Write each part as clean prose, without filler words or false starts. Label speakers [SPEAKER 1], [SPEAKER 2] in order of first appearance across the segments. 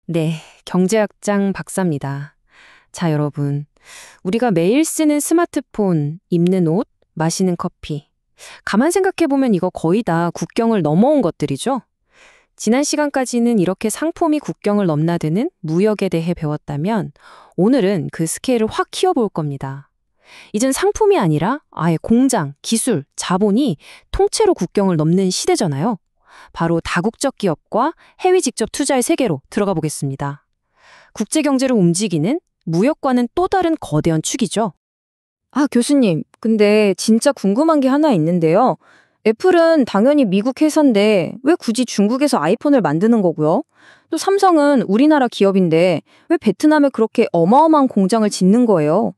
[SPEAKER 1] 네, 경제학장 박사입니다. 자, 여러분. 우리가 매일 쓰는 스마트폰, 입는 옷, 마시는 커피. 가만 생각해보면 이거 거의 다 국경을 넘어온 것들이죠? 지난 시간까지는 이렇게 상품이 국경을 넘나드는 무역에 대해 배웠다면 오늘은 그 스케일을 확 키워볼 겁니다. 이젠 상품이 아니라 아예 공장, 기술, 자본이 통째로 국경을 넘는 시대잖아요. 바로 다국적 기업과 해외 직접 투자의 세계로 들어가 보겠습니다. 국제 경제를 움직이는 무역과는 또 다른 거대한 축이죠.
[SPEAKER 2] 아, 교수님, 근데 진짜 궁금한 게 하나 있는데요. 애플은 당연히 미국 회사인데 왜 굳이 중국에서 아이폰을 만드는 거고요? 또 삼성은 우리나라 기업인데 왜 베트남에 그렇게 어마어마한 공장을 짓는 거예요?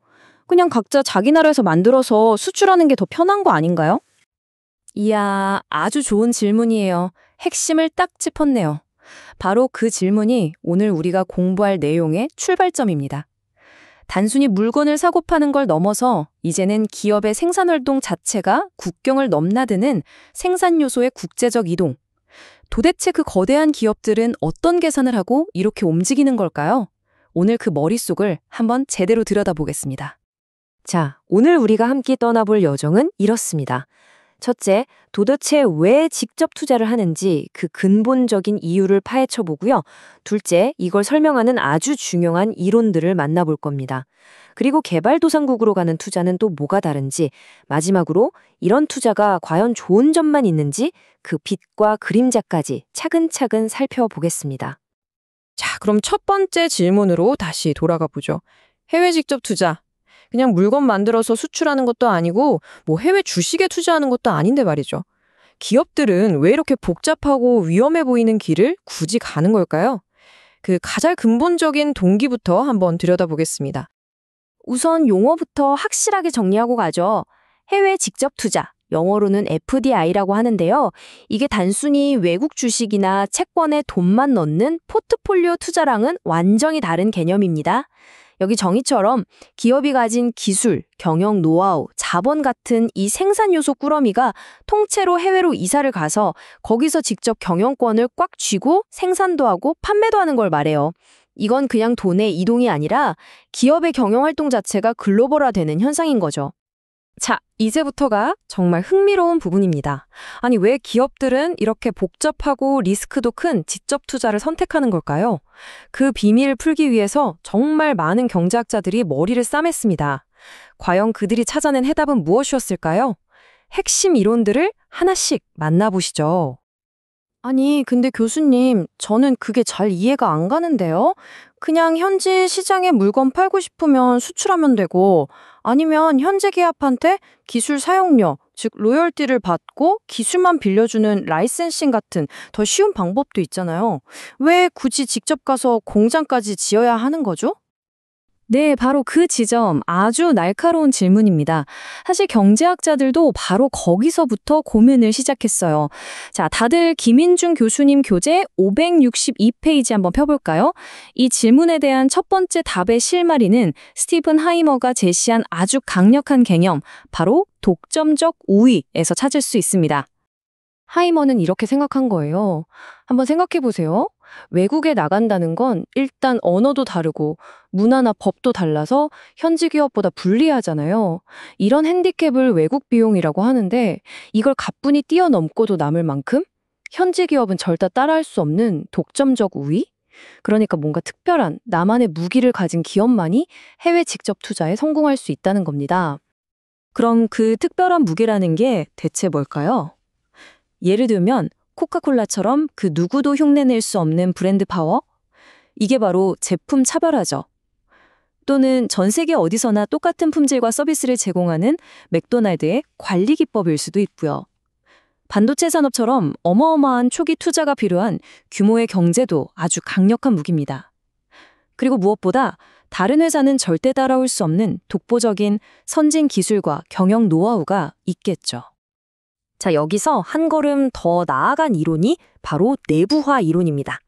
[SPEAKER 2] 그냥 각자 자기 나라에서 만들어서 수출하는 게 더 편한 거 아닌가요?
[SPEAKER 1] 이야, 아주 좋은 질문이에요. 핵심을 딱 짚었네요. 바로 그 질문이 오늘 우리가 공부할 내용의 출발점입니다. 단순히 물건을 사고 파는 걸 넘어서 이제는 기업의 생산활동 자체가 국경을 넘나드는 생산 요소의 국제적 이동. 도대체 그 거대한 기업들은 어떤 계산을 하고 이렇게 움직이는 걸까요? 오늘 그 머릿속을 한번 제대로 들여다보겠습니다. 자, 오늘 우리가 함께 떠나볼 여정은 이렇습니다. 첫째, 도대체 왜 직접 투자를 하는지 그 근본적인 이유를 파헤쳐 보고요. 둘째, 이걸 설명하는 아주 중요한 이론들을 만나볼 겁니다. 그리고 개발도상국으로 가는 투자는 또 뭐가 다른지, 마지막으로 이런 투자가 과연 좋은 점만 있는지 그 빛과 그림자까지 차근차근 살펴보겠습니다.
[SPEAKER 3] 자, 그럼 첫 번째 질문으로 다시 돌아가 보죠. 해외 직접 투자. 그냥 물건 만들어서 수출하는 것도 아니고 뭐 해외 주식에 투자하는 것도 아닌데 말이죠. 기업들은 왜 이렇게 복잡하고 위험해 보이는 길을 굳이 가는 걸까요? 그 가장 근본적인 동기부터 한번 들여다보겠습니다.
[SPEAKER 1] 우선 용어부터 확실하게 정리하고 가죠. 해외 직접 투자, 영어로는 FDI라고 하는데요. 이게 단순히 외국 주식이나 채권에 돈만 넣는 포트폴리오 투자랑은 완전히 다른 개념입니다. 여기 정의처럼 기업이 가진 기술, 경영 노하우, 자본 같은 이 생산 요소 꾸러미가 통째로 해외로 이사를 가서 거기서 직접 경영권을 꽉 쥐고 생산도 하고 판매도 하는 걸 말해요. 이건 그냥 돈의 이동이 아니라 기업의 경영 활동 자체가 글로벌화되는 현상인 거죠. 자, 이제부터가 정말 흥미로운 부분입니다. 아니, 왜 기업들은 이렇게 복잡하고 리스크도 큰 직접 투자를 선택하는 걸까요? 그 비밀을 풀기 위해서 정말 많은 경제학자들이 머리를 싸맸습니다. 과연 그들이 찾아낸 해답은 무엇이었을까요? 핵심 이론들을 하나씩 만나보시죠.
[SPEAKER 2] 아니, 근데 교수님, 저는 그게 잘 이해가 안 가는데요. 그냥 현지 시장에 물건 팔고 싶으면 수출하면 되고, 아니면 현재 기업한테 기술 사용료, 즉 로열티를 받고 기술만 빌려주는 라이센싱 같은 더 쉬운 방법도 있잖아요. 왜 굳이 직접 가서 공장까지 지어야 하는 거죠?
[SPEAKER 1] 네, 바로 그 지점 아주 날카로운 질문입니다. 사실 경제학자들도 바로 거기서부터 고민을 시작했어요. 자, 다들 김인중 교수님 교재 562페이지 한번 펴볼까요? 이 질문에 대한 첫 번째 답의 실마리는 스티븐 하이머가 제시한 아주 강력한 개념, 바로 독점적 우위에서 찾을 수 있습니다. 하이머는 이렇게 생각한 거예요. 한번 생각해 보세요. 외국에 나간다는 건 일단 언어도 다르고 문화나 법도 달라서 현지 기업보다 불리하잖아요. 이런 핸디캡을 외국 비용이라고 하는데 이걸 가뿐히 뛰어넘고도 남을 만큼 현지 기업은 절대 따라할 수 없는 독점적 우위? 그러니까 뭔가 특별한 나만의 무기를 가진 기업만이 해외 직접 투자에 성공할 수 있다는 겁니다. 그럼 그 특별한 무기라는 게 대체 뭘까요? 예를 들면 코카콜라처럼 그 누구도 흉내낼 수 없는 브랜드 파워? 이게 바로 제품 차별화죠. 또는 전 세계 어디서나 똑같은 품질과 서비스를 제공하는 맥도날드의 관리 기법일 수도 있고요. 반도체 산업처럼 어마어마한 초기 투자가 필요한 규모의 경제도 아주 강력한 무기입니다. 그리고 무엇보다 다른 회사는 절대 따라올 수 없는 독보적인 선진 기술과 경영 노하우가 있겠죠. 자, 여기서 한 걸음 더 나아간 이론이 바로 내부화 이론입니다.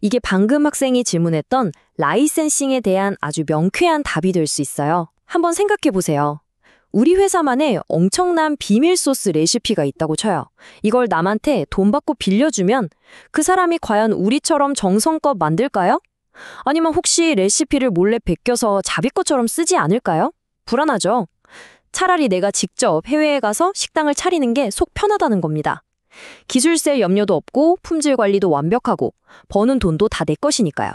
[SPEAKER 1] 이게 방금 학생이 질문했던 라이센싱에 대한 아주 명쾌한 답이 될 수 있어요. 한번 생각해 보세요. 우리 회사만의 엄청난 비밀 소스 레시피가 있다고 쳐요. 이걸 남한테 돈 받고 빌려주면 그 사람이 과연 우리처럼 정성껏 만들까요? 아니면 혹시 레시피를 몰래 베껴서 자기 것처럼 쓰지 않을까요? 불안하죠. 차라리 내가 직접 해외에 가서 식당을 차리는 게 속 편하다는 겁니다. 기술세 염려도 없고 품질 관리도 완벽하고 버는 돈도 다 내 것이니까요.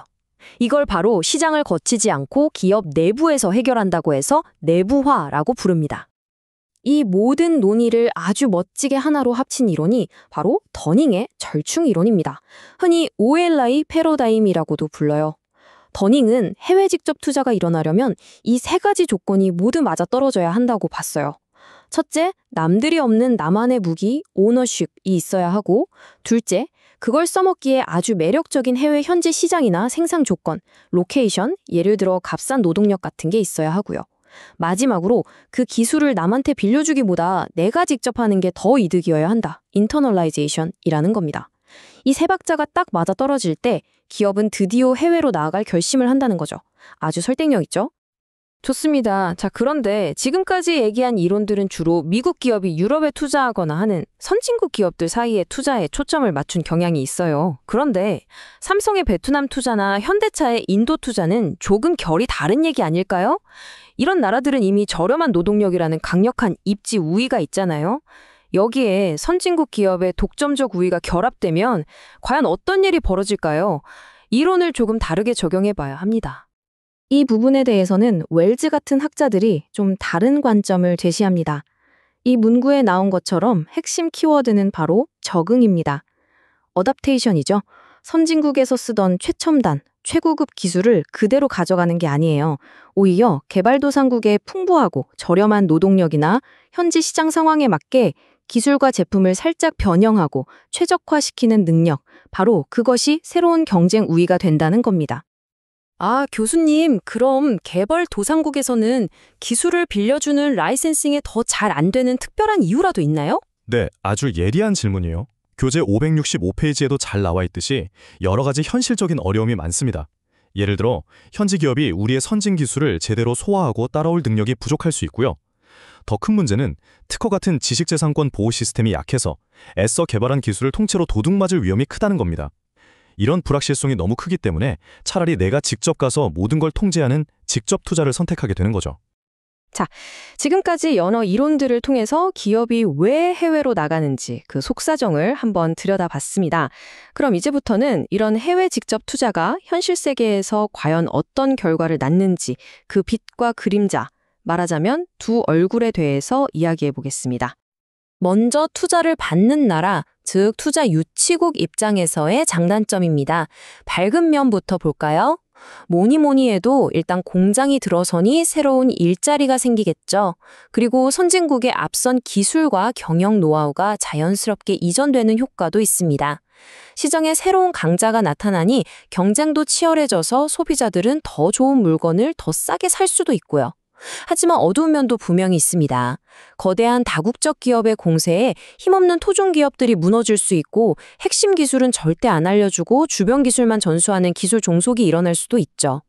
[SPEAKER 1] 이걸 바로 시장을 거치지 않고 기업 내부에서 해결한다고 해서 내부화라고 부릅니다. 이 모든 논의를 아주 멋지게 하나로 합친 이론이 바로 더닝의 절충 이론입니다. 흔히 OLI 패러다임이라고도 불러요. 더닝은 해외 직접 투자가 일어나려면 이 세 가지 조건이 모두 맞아떨어져야 한다고 봤어요. 첫째, 남들이 없는 나만의 무기, 오너십이 있어야 하고, 둘째, 그걸 써먹기에 아주 매력적인 해외 현지 시장이나 생산 조건, 로케이션, 예를 들어 값싼 노동력 같은 게 있어야 하고요. 마지막으로 그 기술을 남한테 빌려주기보다 내가 직접 하는 게 더 이득이어야 한다. 인터널라이제이션이라는 겁니다. 이 세 박자가 딱 맞아떨어질 때 기업은 드디어 해외로 나아갈 결심을 한다는 거죠. 아주 설득력 있죠? 좋습니다. 자, 그런데 지금까지 얘기한 이론들은 주로 미국 기업이 유럽에 투자하거나 하는 선진국 기업들 사이의 투자에 초점을 맞춘 경향이 있어요. 그런데 삼성의 베트남 투자나 현대차의 인도 투자는 조금 결이 다른 얘기 아닐까요? 이런 나라들은 이미 저렴한 노동력이라는 강력한 입지 우위가 있잖아요. 여기에 선진국 기업의 독점적 우위가 결합되면 과연 어떤 일이 벌어질까요? 이론을 조금 다르게 적용해 봐야 합니다. 이 부분에 대해서는 웰즈 같은 학자들이 좀 다른 관점을 제시합니다. 이 문구에 나온 것처럼 핵심 키워드는 바로 적응입니다. 어답테이션이죠. 선진국에서 쓰던 최첨단, 최고급 기술을 그대로 가져가는 게 아니에요. 오히려 개발도상국의 풍부하고 저렴한 노동력이나 현지 시장 상황에 맞게 기술과 제품을 살짝 변형하고 최적화시키는 능력, 바로 그것이 새로운 경쟁 우위가 된다는 겁니다. 아, 교수님, 그럼 개발도상국에서는 기술을 빌려주는 라이센싱에 더 잘 안 되는 특별한 이유라도 있나요?
[SPEAKER 4] 네, 아주 예리한 질문이에요. 교재 565페이지에도 잘 나와 있듯이 여러 가지 현실적인 어려움이 많습니다. 예를 들어 현지 기업이 우리의 선진 기술을 제대로 소화하고 따라올 능력이 부족할 수 있고요. 더 큰 문제는 특허 같은 지식재산권 보호 시스템이 약해서 애써 개발한 기술을 통째로 도둑맞을 위험이 크다는 겁니다. 이런 불확실성이 너무 크기 때문에 차라리 내가 직접 가서 모든 걸 통제하는 직접 투자를 선택하게 되는 거죠.
[SPEAKER 3] 자, 지금까지 여러 이론들을 통해서 기업이 왜 해외로 나가는지 그 속사정을 한번 들여다봤습니다. 그럼 이제부터는 이런 해외 직접 투자가 현실 세계에서 과연 어떤 결과를 낳는지 그 빛과 그림자, 말하자면 두 얼굴에 대해서 이야기해 보겠습니다. 먼저 투자를 받는 나라, 즉 투자 유치국 입장에서의 장단점입니다. 밝은 면부터 볼까요? 뭐니 해도 일단 공장이 들어서니 새로운 일자리가 생기겠죠. 그리고 선진국의 앞선 기술과 경영 노하우가 자연스럽게 이전되는 효과도 있습니다. 시장에 새로운 강자가 나타나니 경쟁도 치열해져서 소비자들은 더 좋은 물건을 더 싸게 살 수도 있고요. 하지만 어두운 면도 분명히 있습니다. 거대한 다국적 기업의 공세에 힘없는 토종 기업들이 무너질 수 있고 핵심 기술은 절대 안 알려주고 주변 기술만 전수하는 기술 종속이 일어날 수도 있죠.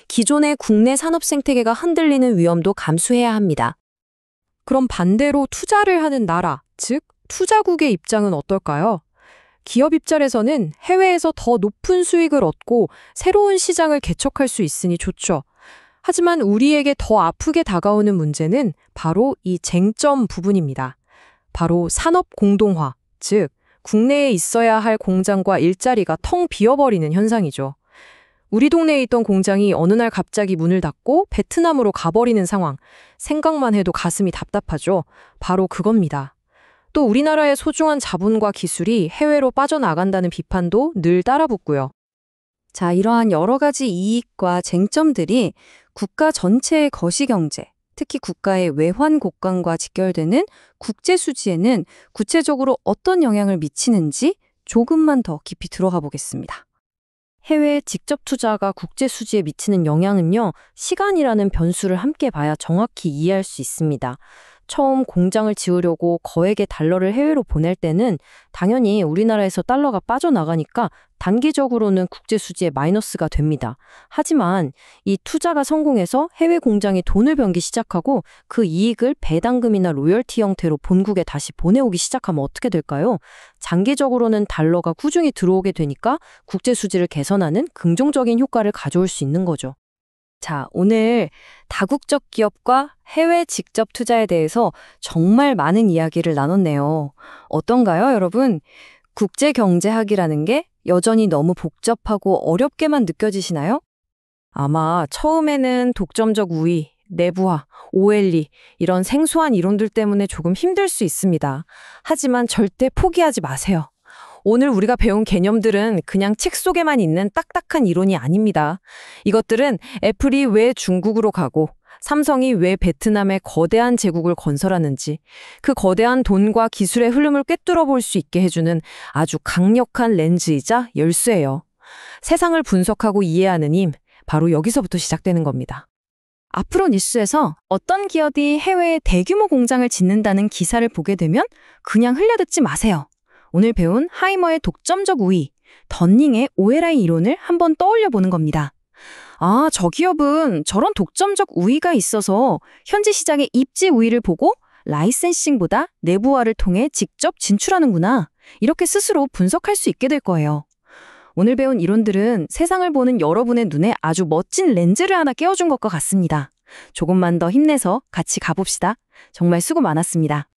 [SPEAKER 3] 기존의 국내 산업 생태계가 흔들리는 위험도 감수해야 합니다.
[SPEAKER 2] 그럼 반대로 투자를 하는 나라, 즉 투자국의 입장은 어떨까요? 기업 입장에서는 해외에서 더 높은 수익을 얻고 새로운 시장을 개척할 수 있으니 좋죠. 하지만 우리에게 더 아프게 다가오는 문제는 바로 이 쟁점 부분입니다. 바로 산업 공동화, 즉 국내에 있어야 할 공장과 일자리가 텅 비어버리는 현상이죠. 우리 동네에 있던 공장이 어느 날 갑자기 문을 닫고 베트남으로 가버리는 상황, 생각만 해도 가슴이 답답하죠. 바로 그겁니다. 또 우리나라의 소중한 자본과 기술이 해외로 빠져나간다는 비판도 늘 따라붙고요.
[SPEAKER 1] 자, 이러한 여러 가지 이익과 쟁점들이 국가 전체의 거시경제, 특히 국가의 외환 곡간과 직결되는 국제 수지에는 구체적으로 어떤 영향을 미치는지 조금만 더 깊이 들어가 보겠습니다. 해외 직접 투자가 국제 수지에 미치는 영향은요, 시간이라는 변수를 함께 봐야 정확히 이해할 수 있습니다.
[SPEAKER 2] 처음 공장을 지으려고 거액의 달러를 해외로 보낼 때는 당연히 우리나라에서 달러가 빠져나가니까 단기적으로는 국제 수지에 마이너스가 됩니다. 하지만 이 투자가 성공해서 해외 공장이 돈을 벌기 시작하고 그 이익을 배당금이나 로열티 형태로 본국에 다시 보내오기 시작하면 어떻게 될까요? 장기적으로는 달러가 꾸준히 들어오게 되니까 국제 수지를 개선하는 긍정적인 효과를 가져올 수 있는 거죠.
[SPEAKER 1] 자, 오늘 다국적 기업과 해외 직접 투자에 대해서 정말 많은 이야기를 나눴네요. 어떤가요, 여러분? 국제 경제학이라는 게 여전히 너무 복잡하고 어렵게만 느껴지시나요?
[SPEAKER 3] 아마 처음에는 독점적 우위, 내부화, OLE 이런 생소한 이론들 때문에 조금 힘들 수 있습니다. 하지만 절대 포기하지 마세요. 오늘 우리가 배운 개념들은 그냥 책 속에만 있는 딱딱한 이론이 아닙니다. 이것들은 애플이 왜 중국으로 가고 삼성이 왜 베트남에 거대한 제국을 건설하는지 그 거대한 돈과 기술의 흐름을 꿰뚫어 볼 수 있게 해주는 아주 강력한 렌즈이자 열쇠예요. 세상을 분석하고 이해하는 힘, 바로 여기서부터 시작되는 겁니다.
[SPEAKER 1] 앞으로 뉴스에서 어떤 기업이 해외에 대규모 공장을 짓는다는 기사를 보게 되면 그냥 흘려듣지 마세요. 오늘 배운 하이머의 독점적 우위, 던닝의 OLI 이론을 한번 떠올려 보는 겁니다. 아, 저 기업은 저런 독점적 우위가 있어서 현지 시장의 입지 우위를 보고 라이센싱보다 내부화를 통해 직접 진출하는구나. 이렇게 스스로 분석할 수 있게 될 거예요. 오늘 배운 이론들은 세상을 보는 여러분의 눈에 아주 멋진 렌즈를 하나 깨워준 것과 같습니다. 조금만 더 힘내서 같이 가봅시다. 정말 수고 많았습니다.